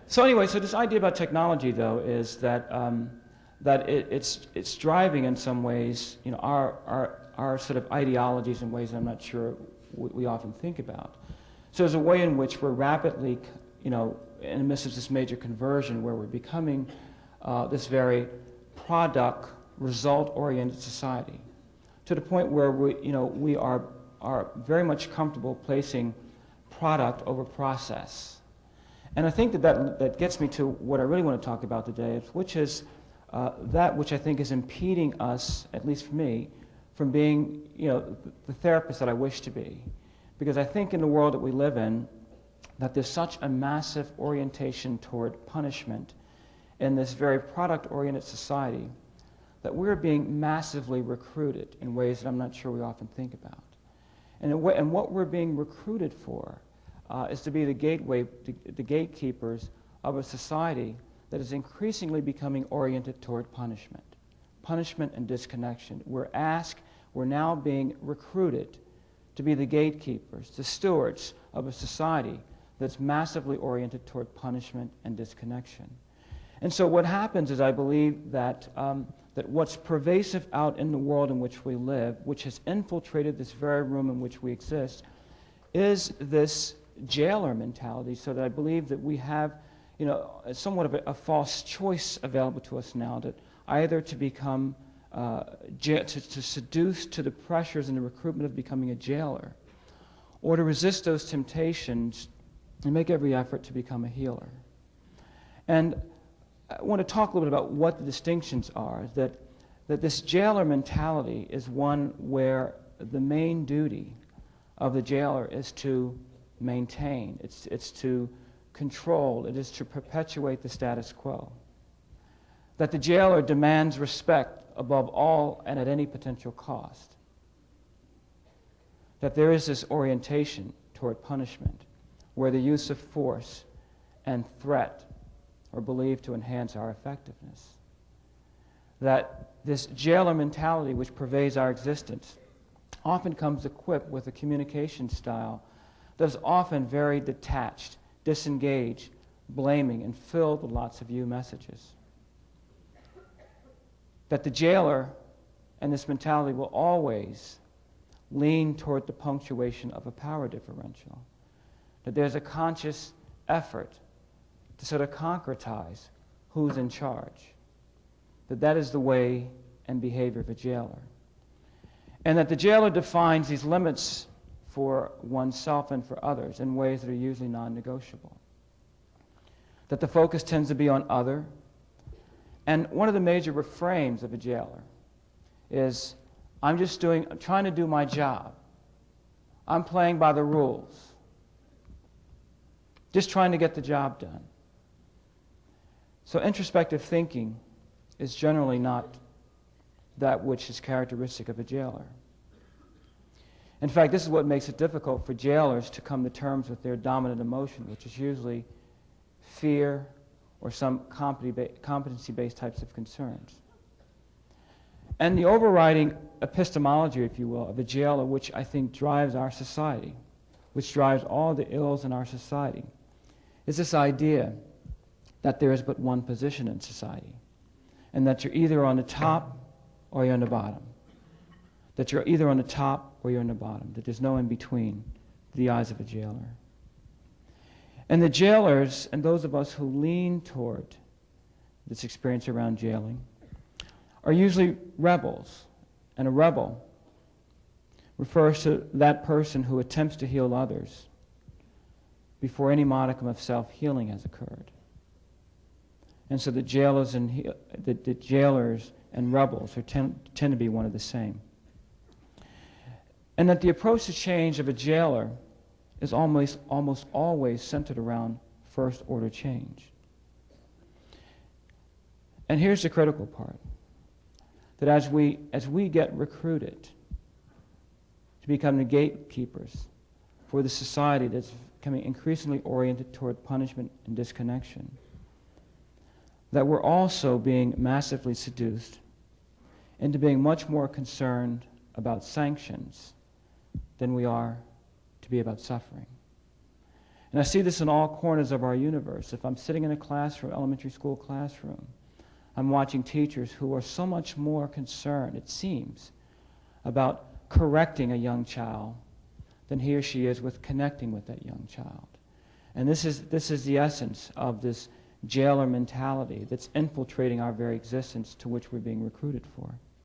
So anyway, so this idea about technology, though, is that it's driving in some ways, you know, our sort of ideologies in ways I'm not sure we often think about. So there's a way in which we're rapidly, you know, in the midst of this major conversion where we're becoming this very product, result-oriented society, to the point where we are very much comfortable placing product over process. And I think that gets me to what I really want to talk about today, which is that which I think is impeding us, at least for me, from being, you know, the therapist that I wish to be. Because I think in the world that we live in, that there's such a massive orientation toward punishment in this very product-oriented society that we're being massively recruited in ways that I'm not sure we often think about. And what we're being recruited for is to be the gateway, the gatekeepers of a society that is increasingly becoming oriented toward punishment and disconnection. We're now being recruited to be the gatekeepers, the stewards of a society that's massively oriented toward punishment and disconnection. And so what happens is, I believe that what's pervasive out in the world in which we live, which has infiltrated this very room in which we exist, is this jailer mentality, so that I believe that we have, you know, somewhat of a false choice available to us now, that either to become, to seduce to the pressures and the recruitment of becoming a jailer, or to resist those temptations and make every effort to become a healer. And I want to talk a little bit about what the distinctions are, that this jailer mentality is one where the main duty of the jailer is to maintain, it's to control, it is to perpetuate the status quo. That the jailer demands respect above all and at any potential cost. That there is this orientation toward punishment, where the use of force and threat are believed to enhance our effectiveness. That this jailer mentality which pervades our existence often comes equipped with a communication style that is often very detached, disengaged, blaming, and filled with lots of you messages. That the jailer and this mentality will always lean toward the punctuation of a power differential. That there's a conscious effort to sort of concretize who's in charge. That is the way and behavior of a jailer. And that the jailer defines these limits for oneself and for others in ways that are usually non-negotiable. That the focus tends to be on other. And one of the major refrains of a jailer is, I'm trying to do my job. I'm playing by the rules. Just trying to get the job done. So introspective thinking is generally not that which is characteristic of a jailer. In fact, this is what makes it difficult for jailers to come to terms with their dominant emotion, which is usually fear or some competency-based types of concerns. And the overriding epistemology, if you will, of a jailer, which I think drives our society, which drives all the ills in our society, is this idea that there is but one position in society, and that you're either on the top or you're on the bottom. That you're either on the top or you're on the bottom, that there's no in between to the eyes of a jailer. And the jailers, and those of us who lean toward this experience around jailing, are usually rebels. And a rebel refers to that person who attempts to heal others before any modicum of self-healing has occurred. And so the jailers and rebels tend to be one of the same. And that the approach to change of a jailer is almost always centered around first-order change. And here's the critical part, that as we get recruited to become the gatekeepers for the society that's becoming increasingly oriented toward punishment and disconnection, that we're also being massively seduced into being much more concerned about sanctions than we are to be about suffering. And I see this in all corners of our universe. If I'm sitting in a classroom, elementary school classroom, I'm watching teachers who are so much more concerned, it seems, about correcting a young child than he or she is with connecting with that young child. And this is the essence of this jailer mentality that's infiltrating our very existence, to which we're being recruited for.